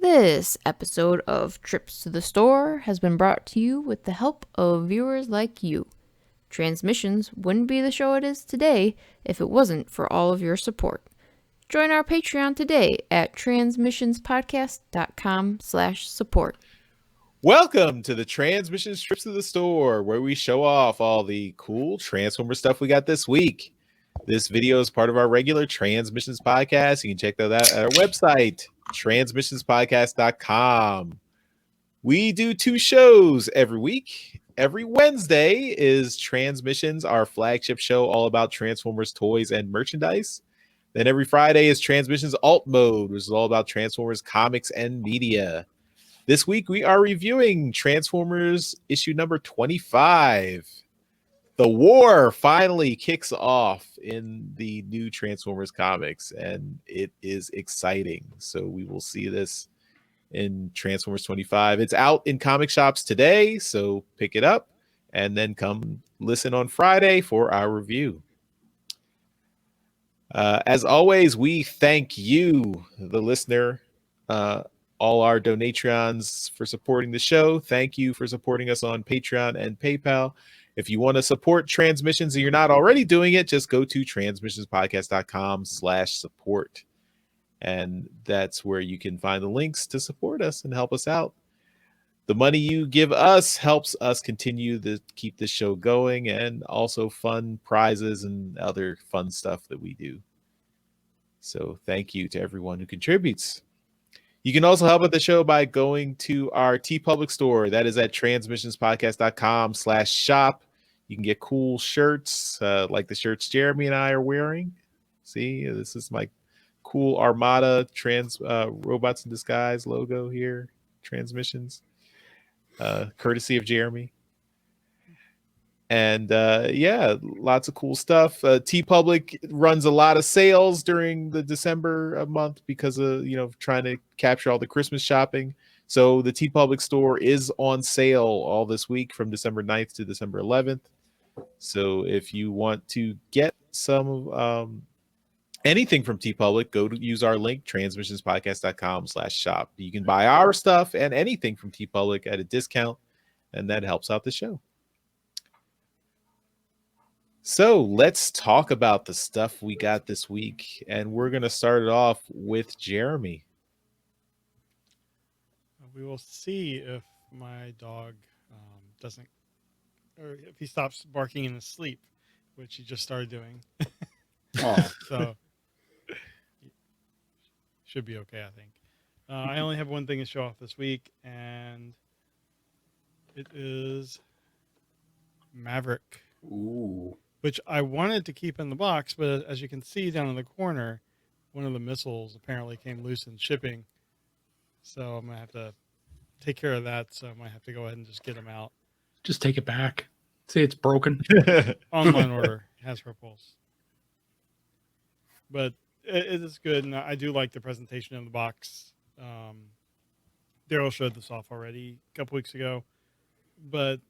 This episode of Trips to the Store has been brought to you with the help of viewers like you. Transmissions wouldn't be the show it is today if it wasn't for all of your support. Join our Patreon today at transmissionspodcast.com/support. Welcome to the Transmissions Trips to the Store, where we show off all the cool Transformer stuff we got this week. This video is part of our regular Transmissions podcast. You can check that out at our website, transmissionspodcast.com. We do 2 shows every week. Every Wednesday is Transmissions, our flagship show all about Transformers toys and merchandise. Then every Friday is Transmissions Alt Mode, which is all about Transformers comics and media. This week we are reviewing Transformers issue number 25. The war finally kicks off in the new Transformers comics, and it is exciting. So we will see this in Transformers 25. It's out in comic shops today, so pick it up and then come listen on Friday for our review. As always, we thank you, the listener, all our donatrons for supporting the show. Thank you for supporting us on Patreon and PayPal. If you want to support Transmissions and you're not already doing it, just go to transmissionspodcast.com/support. And that's where you can find the links to support us and help us out. The money you give us helps us continue to keep this show going and also fund prizes and other fun stuff that we do. So thank you to everyone who contributes. You can also help out the show by going to our TeePublic store. That is at transmissionspodcast.com/shop. You can get cool shirts like the shirts Jeremy and I are wearing. See, this is my cool Armada Robots in Disguise logo here. Transmissions. Courtesy of Jeremy. And yeah, lots of cool stuff. TeePublic runs a lot of sales during the December month because of trying to capture all the Christmas shopping. So the TeePublic store is on sale all this week from December 9th to December 11th. So if you want to get some anything from TeePublic, go to use our link, transmissionspodcast.com/shop. You can buy our stuff and anything from TeePublic at a discount, and that helps out the show. So let's talk about the stuff we got this week, and we're going to start it off with Jeremy. We will see if my dog doesn't, or if he stops barking in his sleep, which he just started doing. Oh. So should be okay, I think. I only have one thing to show off this week, and it is Maverick. Ooh. Which I wanted to keep in the box, but as you can see down in the corner, one of the missiles apparently came loose in shipping. So I'm going to have to take care of that. So I might have to go ahead and just get them out. Just take it back. Say it's broken. Online order. Hasbro Pulse. But it is good, and I do like the presentation of the box. Darryl showed this off already a couple weeks ago. But,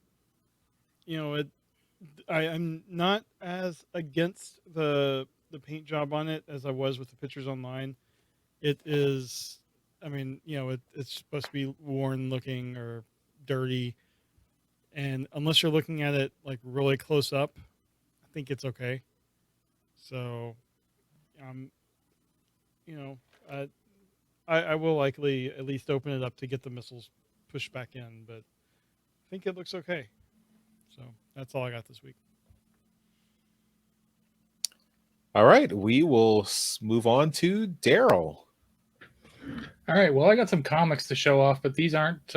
I'm not as against the paint job on it as I was with the pictures online. It is, it's supposed to be worn looking or dirty. And unless you're looking at it like really close up, I think it's okay. So, I will likely at least open it up to get the missiles pushed back in, but I think it looks okay. So that's all I got this week. All right, we will move on to Darryl. All right, well, I got some comics to show off, but these aren't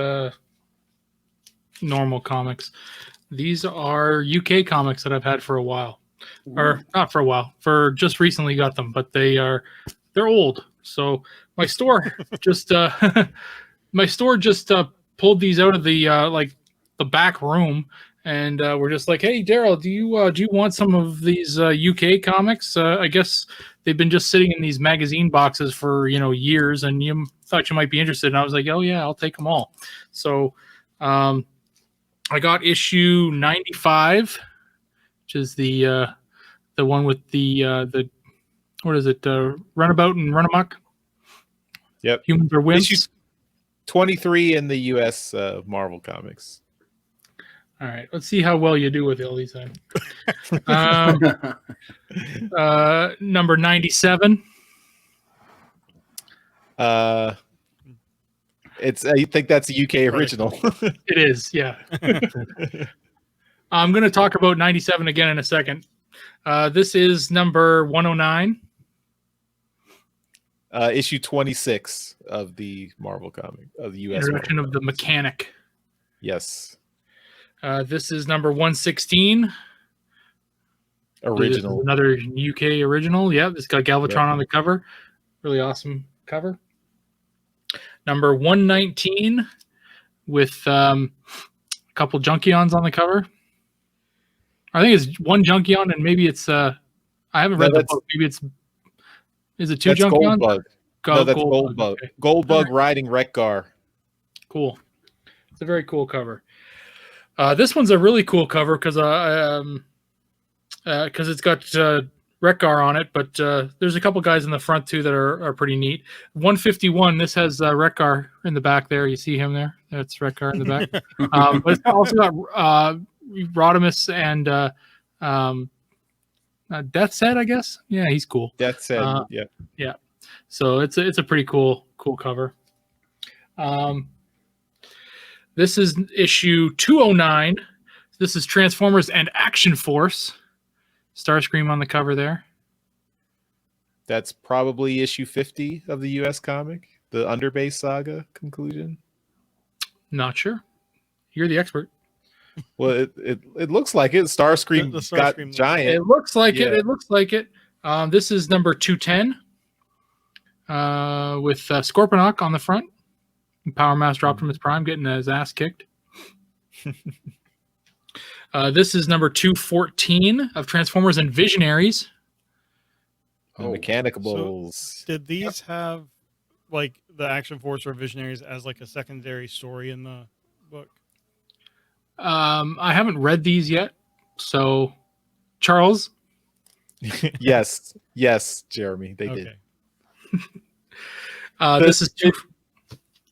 normal comics. These are UK comics that I've had for a while. Ooh. Or not for a while, for just recently got them, but they're old. So my store just pulled these out of the back room, and we're just like, hey, Darryl, do you want some of these UK comics? I guess they've been just sitting in these magazine boxes for years, and you thought you might be interested. And I was like, oh yeah, I'll take them all. So I got issue 95, which is the one with the what is it? Runabout and Run Amok. Yep. Humans are wimps. 23 in the U.S. Marvel comics. All right, let's see how well you do with all these then. Number 97. It's you think that's a UK original? It is, yeah. I'm going to talk about 97 again in a second. This is number 109. Issue 26 of the Marvel comic of the U.S. Introduction Marvel of the comics. Mechanic. Yes. This is number 116. Original. This is another UK original. Yeah, this got Galvatron on the cover. Really awesome cover. Number 119 with a couple Junkions on the cover. I think it's one Junkion and maybe it's I haven't read the book. Maybe is it two Junkions? Goldbug. No, that's Goldbug. Okay. Goldbug riding Wreck-Gar. Cool. It's a very cool cover. This one's a really cool cover because it's got Wreck-Gar on it, but there's a couple guys in the front too that are pretty neat. 151. This has Wreck-Gar in the back there. You see him there? That's Wreck-Gar in the back. But it's also got Rodimus and Death's Head, I guess. Yeah, he's cool. Death's Head. Yeah. So it's a pretty cool cover. This is issue 209. This is Transformers and Action Force. Starscream on the cover there. That's probably issue 50 of the U.S. comic, the Underbase saga conclusion. Not sure. You're the expert. Well, it looks like it. Starscream got giant. It looks like it. It looks like it. This is number 210 with Scorponok on the front. Power Master Optimus Prime getting his ass kicked. This is number 214 of Transformers and Visionaries. The Mechanicables. So did these have like the Action Force or Visionaries as like a secondary story in the book? I haven't read these yet. So, Charles? Yes, Jeremy, they did. This is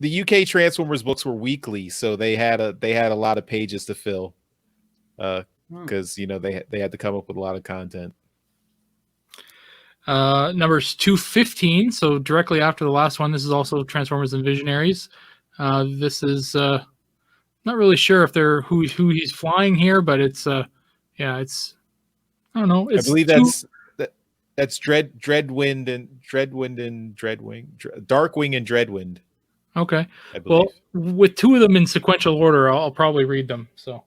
the UK Transformers books were weekly, so they had a lot of pages to fill. Because they had to come up with a lot of content. Numbers 215, so directly after the last one. This is also Transformers and Visionaries. This is not really sure if they're who he's flying here, but it's it's I don't know. It's I believe that's Dreadwind and Dreadwing, Darkwing and Dreadwind. Okay. Well, with two of them in sequential order, I'll probably read them. So.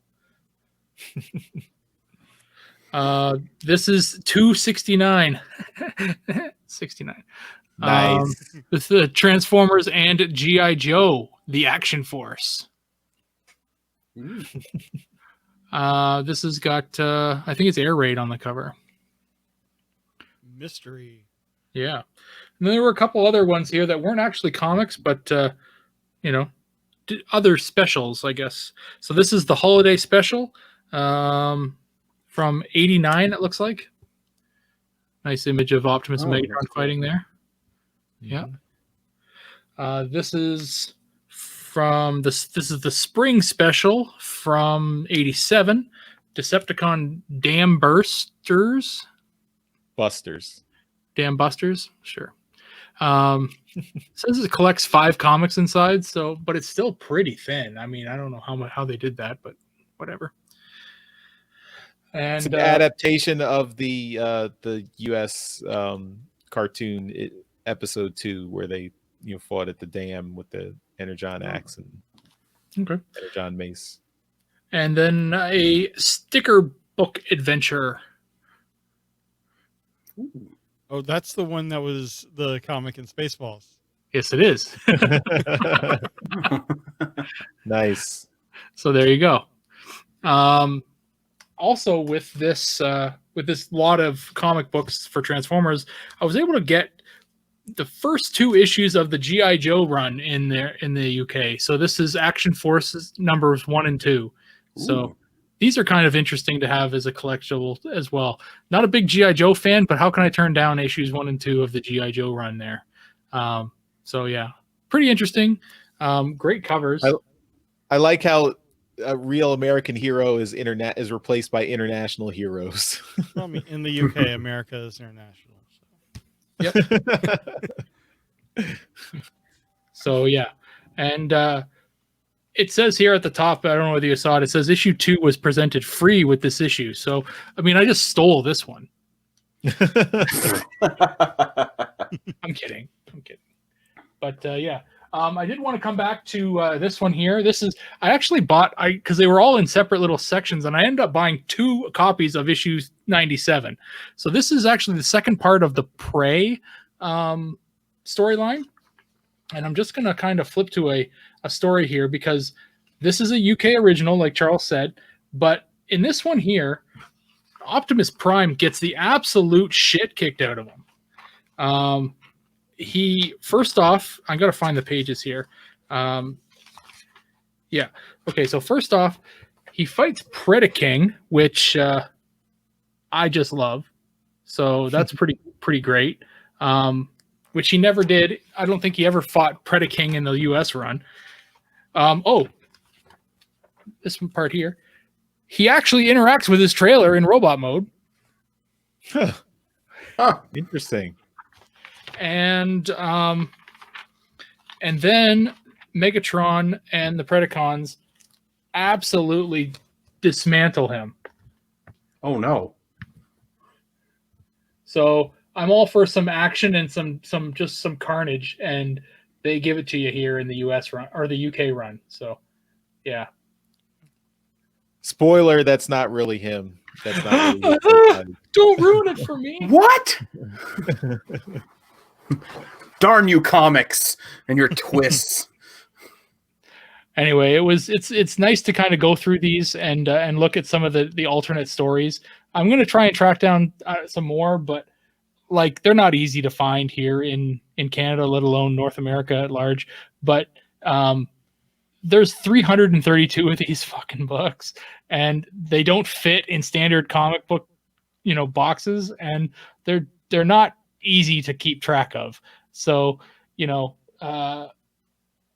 This is 269. 69. Nice. With the Transformers and G.I. Joe, the Action Force. This has got I think it's Air Raid on the cover. Mystery. Yeah. And then there were a couple other ones here that weren't actually comics, but other specials, I guess. So this is the holiday special. From 89, it looks like. Nice image of Optimus and Megatron fighting there. Yeah. This is from this is the spring special from 87. Decepticon Dam Busters. Dam Busters, sure. Says it collects 5 comics inside, but it's still pretty thin. I mean, I don't know how they did that, but whatever. And it's an adaptation of the U.S. Cartoon episode 2, where they fought at the dam with the Energon axe and Energon mace. And then a sticker book adventure. Ooh. Oh, that's the one that was the comic in Spaceballs. Yes, it is. Nice. So there you go. Also, with this lot of comic books for Transformers, I was able to get the first 2 issues of the G.I. Joe run in the UK. So this is Action Forces numbers 1 and 2. Ooh. So these are kind of interesting to have as a collectible as well. Not a big G.I. Joe fan, but how can I turn down issues 1 and 2 of the G.I. Joe run there? So yeah, pretty interesting. Great covers. I like how a real American hero is replaced by international heroes. Well, I mean, in the UK, America is international. So. Yep. So yeah, and it says here at the top, I don't know whether you saw it. It says issue 2 was presented free with this issue. So I mean, I just stole this one. I'm kidding. But yeah. I did want to come back to this one here. This is I actually bought because they were all in separate little sections, and I ended up buying 2 copies of issue 97. So this is actually the second part of the Prey storyline, and I'm just going to kind of flip to a story here because this is a UK original, like Charles said, but in this one here, Optimus Prime gets the absolute shit kicked out of him. He first off, I gotta find the pages here. Yeah. Okay. So first off, he fights Predaking, which I just love. So that's pretty great. Which he never did. I don't think he ever fought Predaking in the U.S. run. Oh, this part here. He actually interacts with his trailer in robot mode. Interesting. And then Megatron and the Predacons absolutely dismantle him. Oh no. So I'm all for some action and some carnage, and they give it to you here in the US run or the UK run. So yeah. Spoiler, that's not really him. That's not really him. Don't ruin it for me. What? Darn you, comics and your twists. Anyway, it's nice to kind of go through these and look at some of the alternate stories. I'm going to try and track down some more, but like they're not easy to find here in Canada, let alone North America at large. But there's 332 of these fucking books, and they don't fit in standard comic book, boxes, and they're not easy to keep track of. So,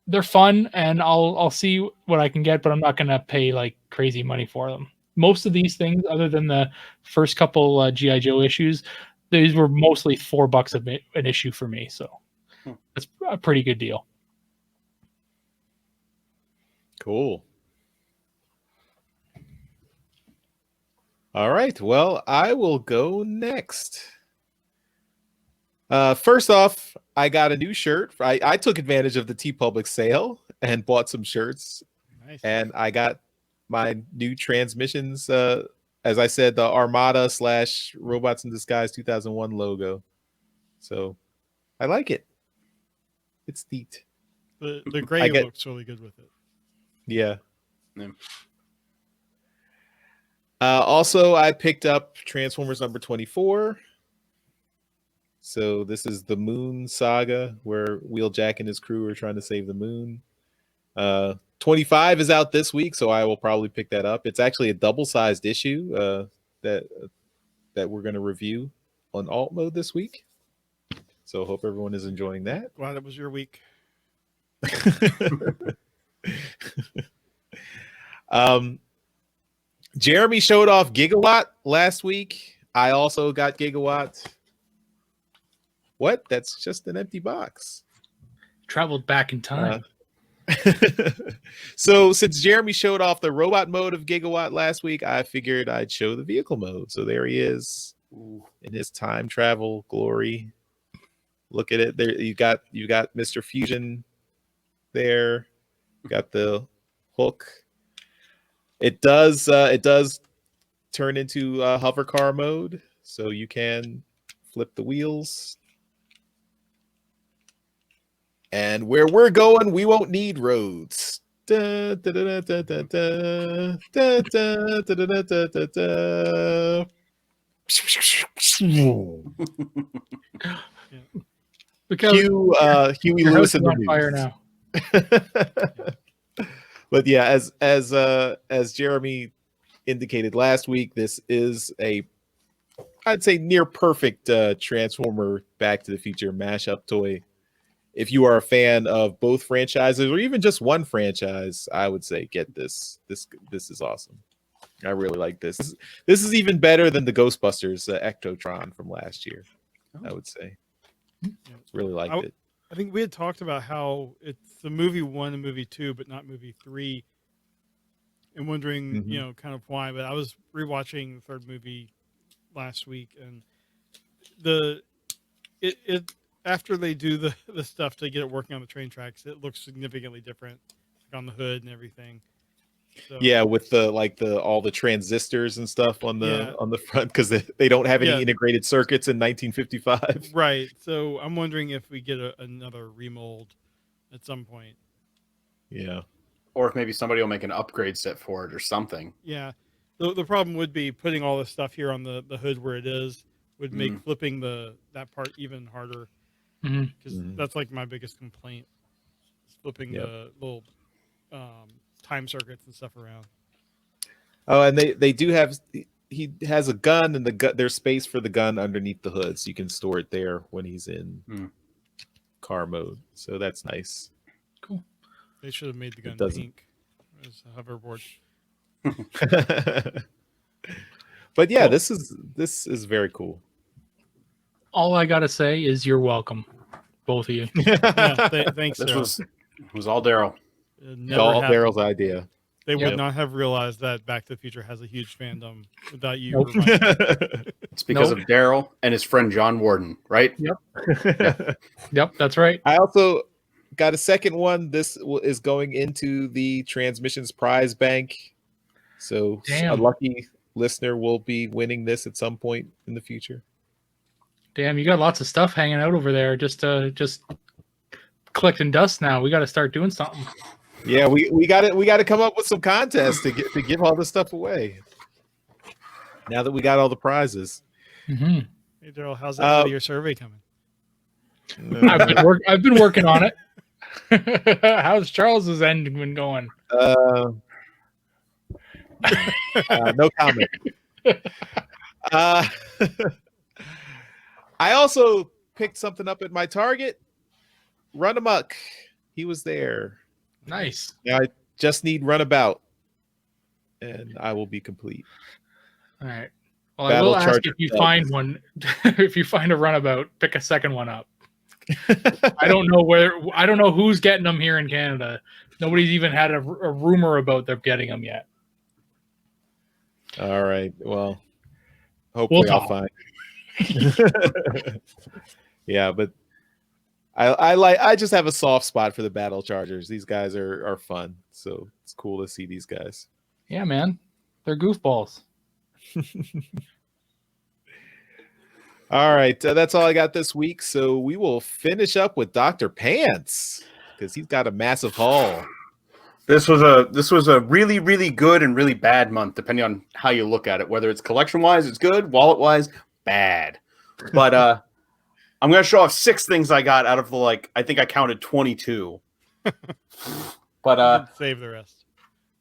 they're fun, and I'll see what I can get, but I'm not going to pay like crazy money for them. Most of these things, other than the first couple G.I. Joe issues, these were mostly $4 an issue for me. So that's a pretty good deal. Cool. All right. Well, I will go next. First off, I got a new shirt. I took advantage of the TeePublic sale and bought some shirts. Nice. And I got my new Transmissions, as I said, the Armada / Robots in Disguise 2001 logo. So I like it. It's neat. The gray looks really good with it. Yeah. Yeah. Also, I picked up Transformers number 24. So this is the Moon Saga, where Wheeljack and his crew are trying to save the moon. 25 is out this week, so I will probably pick that up. It's actually a double-sized issue that we're going to review on alt mode this week. So hope everyone is enjoying that. Glad it was your week. Jeremy showed off Gigawatt last week. I also got Gigawatt. What? That's just an empty box. Traveled back in time. So since Jeremy showed off the robot mode of Gigawatt last week, I figured I'd show the vehicle mode. So there he is in his time travel glory. Look at it. There you got Mr. Fusion there. You got the hook. It does turn into hover car mode, so you can flip the wheels. And where we're going, we won't need roads. Because Huey Lewis in the on fire news. now. But yeah, as Jeremy indicated last week, this is I'd say near perfect Transformer Back to the Future mashup toy. if you are a fan of both franchises or even just one franchise, I would say get this. This is awesome. I really like this. This is even better than the Ghostbusters Ectotron from last year. I would say. Really liked it. I think we had talked about how it's the movie 1 and movie 2, but not movie 3. And wondering, you know, kind of why. But I was rewatching the third movie last week, and it after they do the stuff to get it working on the train tracks, it looks significantly different, like on the hood and everything. So, yeah, with all the transistors and stuff on the front because they don't have any integrated circuits in 1955. Right. So I'm wondering if we get another remold at some point. Yeah. Or if maybe somebody will make an upgrade set for it or something. Yeah. The problem would be putting all this stuff here on the hood where it is would make flipping that part even harder. Because that's like my biggest complaint. Is flipping the little time circuits and stuff around. Oh, and they do have, he has a gun, and there's space for the gun underneath the hood, so you can store it there when he's in car mode. So that's nice. Cool. They should have made the gun pink as a hoverboard. But yeah, this is very cool. All I gotta say is you're welcome, both of you. Thanks. This was all Darryl. All Darryl's idea. They would not have realized that Back to the Future has a huge fandom without you. Nope. It's because of Darryl and his friend John Warden, right? Yep. Yep, that's right. I also got a second one. This is going into the Transmissions prize bank. So a lucky listener will be winning this at some point in the future. Damn, you got lots of stuff hanging out over there. Just collecting dust now. We got to start doing something. Yeah, we got to come up with some contests to give all this stuff away. Now that we got all the prizes. Hey Darryl, how's that your survey coming? I've been working on it. How's Charles's end been going? No comment. I also picked something up at my Target. Run Amok. He was there. Nice. Now I just need Runabout, and I will be complete. All right. Well, I will ask if you find one. If you find a Runabout, pick a second one up. I don't know who's getting them here in Canada. Nobody's even had a rumor about them getting them yet. All right. Well, hopefully I'll find. Yeah, but I just have a soft spot for the Battle Chargers. These guys are fun, so it's cool to see these guys. Yeah, man, they're goofballs. All right, that's all I got this week. So we will finish up with Dr. Pants because he's got a massive haul. This was a really, really good and really bad month, depending on how you look at it. Whether it's collection wise, it's good. Wallet wise, bad. But I'm gonna show off 6 things I got out of the I think I counted 22. But save the rest.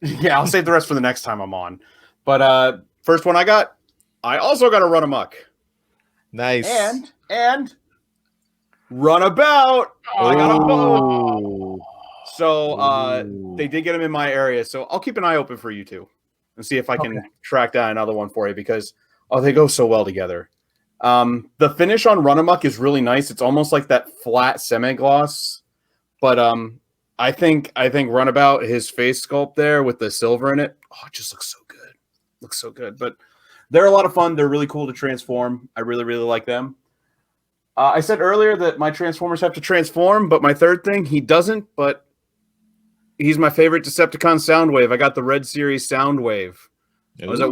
Yeah, I'll save the rest for the next time I'm on. But first one I also got a Run Amok. Nice. And Runabout. I got a boat. So they did get them in my area. So I'll keep an eye open for you two and see if I can track down another one for you because they go so well together. The finish on Run Amok is really nice. It's almost like that flat semi-gloss. But I think Runabout, his face sculpt there with the silver in it, it just looks so good. Looks so good. But they're a lot of fun. They're really cool to transform. I really, really like them. I said earlier that my Transformers have to transform, but my third thing, he doesn't, but he's my favorite Decepticon Soundwave. I got the Red Series Soundwave. I was at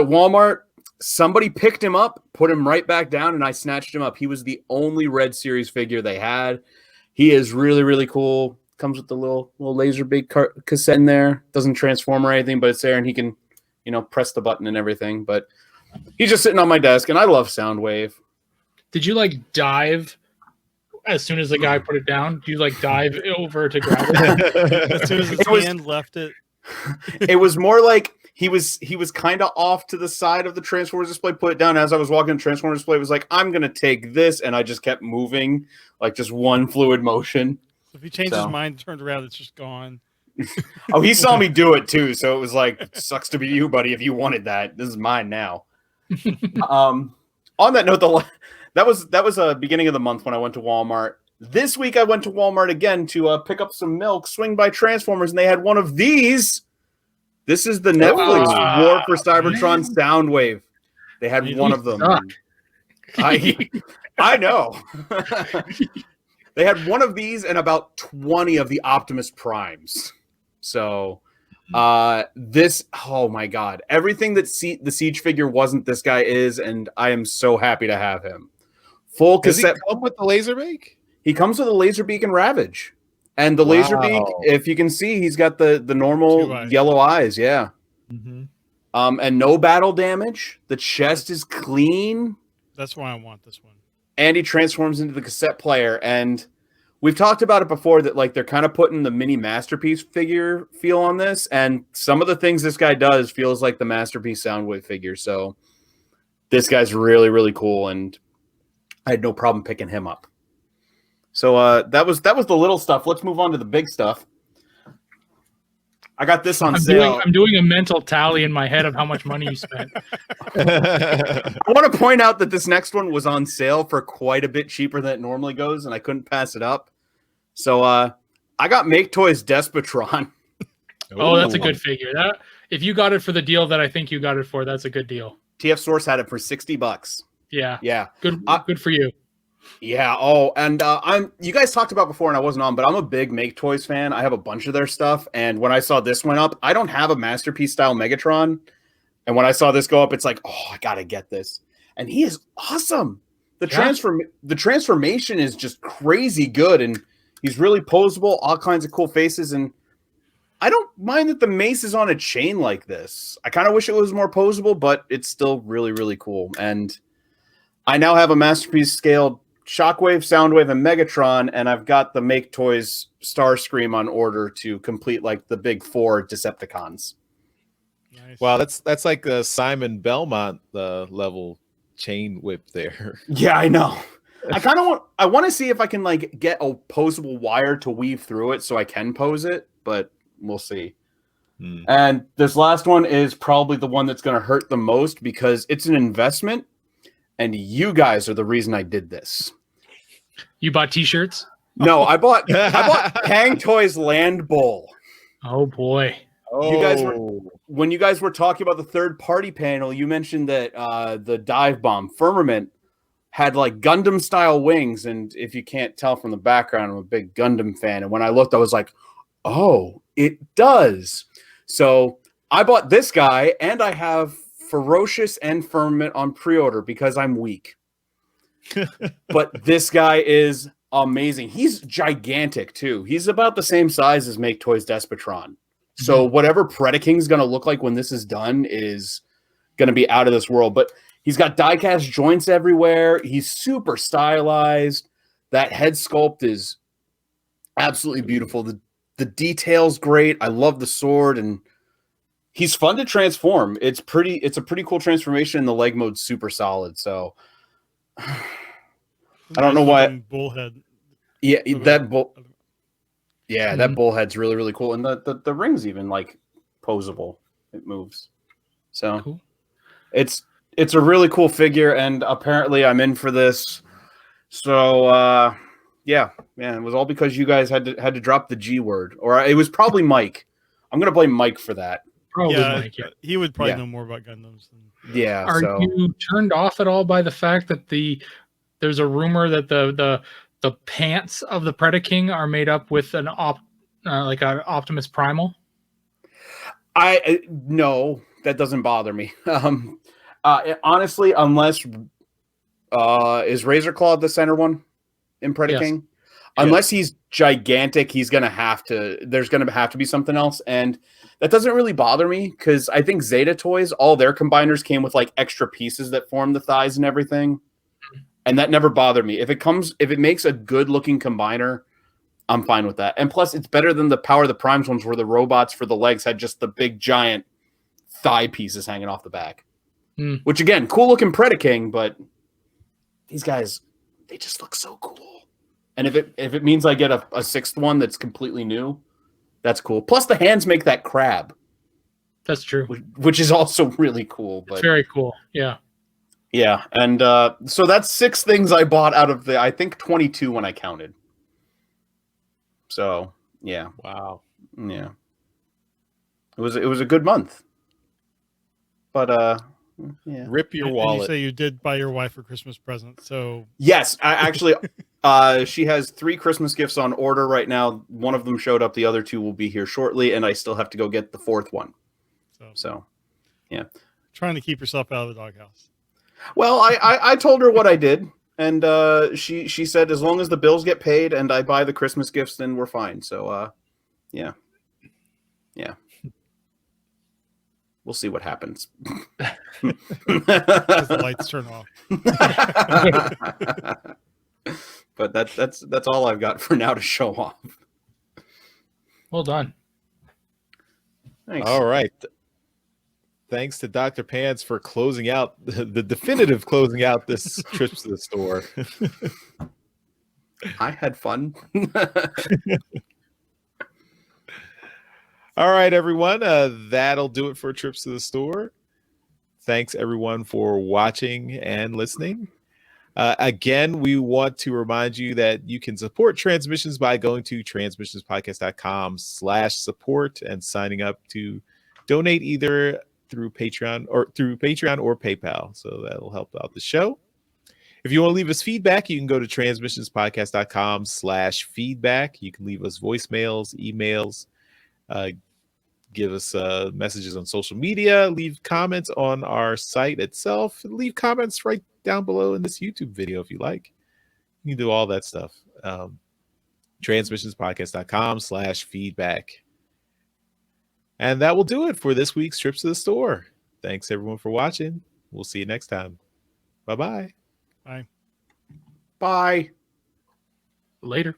Walmart. Somebody picked him up, put him right back down, and I snatched him up. He was the only Red Series figure they had. He is really, really cool. Comes with the little laser big cassette in there. Doesn't transform or anything, but it's there, and he can, press the button and everything. But he's just sitting on my desk, and I love Soundwave. Did you dive as soon as the guy put it down? Do you dive over to grab it? As soon as his hand left it? It was more like he was kind of off to the side of the Transformers display, put it down. As I was walking the Transformers display, it was like, I'm going to take this. And I just kept moving, like just one fluid motion. If he changed his mind, turned around, it's just gone. Oh, he saw me do it too. So it was like, sucks to be you, buddy. If you wanted that, this is mine now. On that note, that was a beginning of the month when I went to Walmart. This week I went to Walmart again to pick up some milk, swing by Transformers, and they had one of these. This is the Netflix War for Cybertron Soundwave. They had one of them. I know. They had one of these and about 20 of the Optimus Primes. So this, oh my God, everything that the Siege figure wasn't, this guy is, and I am so happy to have him. Full cassette. Does he come with the Laserbeak? He comes with a Laserbeak and Ravage. And the Laserbeak, if you can see, he's got the normal yellow eyes, yeah. Mm-hmm. And no battle damage. The chest is clean. That's why I want this one. And he transforms into the cassette player. And we've talked about it before that like they're kind of putting the mini Masterpiece figure feel on this. And some of the things this guy does feels like the Masterpiece Soundwave figure. So this guy's really, really cool. And I had no problem picking him up. So that was the little stuff. Let's move on to the big stuff. I got this on sale. I'm doing a mental tally in my head of how much money you spent. I want to point out that this next one was on sale for quite a bit cheaper than it normally goes, and I couldn't pass it up. So I got Make Toys Despotron. Oh, that's a good figure. That if you got it for the deal that I think you got it for, that's a good deal. TF Source had it for $60. Yeah. Good for you. Yeah. Oh, and you guys talked about before, and I wasn't on, but I'm a big Make Toys fan. I have a bunch of their stuff, and when I saw this one up, I don't have a Masterpiece style Megatron, and when I saw this go up, it's like, oh, I gotta get this, and he is awesome. The transformation is just crazy good, and he's really posable, all kinds of cool faces, and I don't mind that the mace is on a chain like this. I kind of wish it was more posable, but it's still really, really cool, and I now have a Masterpiece scaled Shockwave, Soundwave, and Megatron, and I've got the Make Toys Starscream on order to complete like the big 4 Decepticons. Nice. Wow, that's like a Simon Belmont level chain whip there. Yeah, I know. I want to see if I can like get a posable wire to weave through it so I can pose it, but we'll see. And this last one is probably the one that's going to hurt the most because it's an investment, and you guys are the reason I did this. You bought T-shirts? No, I bought Hang Toys Land Bowl. Oh boy! When you guys were talking about the third party panel, you mentioned that the dive bomb Firmament had like Gundam style wings, and if you can't tell from the background, I'm a big Gundam fan. And when I looked, I was like, "Oh, it does." So I bought this guy, and I have Ferocious and Firmament on pre-order because I'm weak. But this guy is amazing. He's gigantic too. He's about the same size as Make Toys Despotron. So whatever Predaking's going to look like when this is done is going to be out of this world. But he's got die-cast joints everywhere. He's super stylized. That head sculpt is absolutely beautiful. The detail's great. I love the sword, and he's fun to transform. It's a pretty cool transformation, and the leg mode's super solid. So I don't know why. Bullhead. Yeah, that bullhead's really, really cool, and the ring's even like posable. It moves. So cool. It's a really cool figure, and apparently I'm in for this. So yeah, it was all because you guys had to drop the G word, or it was probably Mike. I'm gonna blame Mike for that. Probably Mike. He would probably know more about Gundams than. Yeah. Are you turned off at all by the fact that there's a rumor that the pants of the Predaking are made up with an Optimus Primal? No, that doesn't bother me. Honestly, unless is Razor Claw the center one in Predaking? Yes. Unless he's gigantic, there's going to have to be something else. And that doesn't really bother me because I think Zeta Toys, all their combiners came with like extra pieces that form the thighs and everything. And that never bothered me. If it makes a good looking combiner, I'm fine with that. And plus it's better than the Power of the Primes ones where the robots for the legs had just the big giant thigh pieces hanging off the back. Mm. Which again, cool looking Predaking, but these guys, they just look so cool. And if it means I get a sixth one that's completely new, that's cool. Plus the hands make that crab. That's true. Which is also really cool. It's very cool. Yeah. Yeah, and so that's 6 things I bought out of I think 22 when I counted. So yeah, Wow. yeah, it was a good month. But yeah, Rip your And wallet. you say you did buy your wife a Christmas present, so yes, I actually, she has 3 Christmas gifts on order right now. One of them showed up. The other 2 will be here shortly, and I still have to go get the 4th one. So yeah, trying to keep yourself out of the doghouse. Well, I told her what I did, and she said as long as the bills get paid and I buy the Christmas gifts, then we're fine. So yeah, we'll see what happens. As the lights turn off. But that's all I've got for now to show off. Well done. Thanks. All right. Thanks to Dr. Pants for closing out the definitive closing out this trip to the store. I had fun. All right, everyone. That'll do it for Trips to the Store. Thanks, everyone, for watching and listening. Again, we want to remind you that you can support Transmissions by going to transmissionspodcast.com/support and signing up to donate either through Patreon or PayPal. So that'll help out the show. If you want to leave us feedback, you can go to transmissionspodcast.com/feedback. You can leave us voicemails, emails, give us messages on social media, leave comments on our site itself, leave comments right down below in this YouTube video if you like. You can do all that stuff. Transmissionspodcast.com/feedback. And that will do it for this week's Trips to the Store. Thanks, everyone, for watching. We'll see you next time. Bye-bye. Bye. Bye. Later.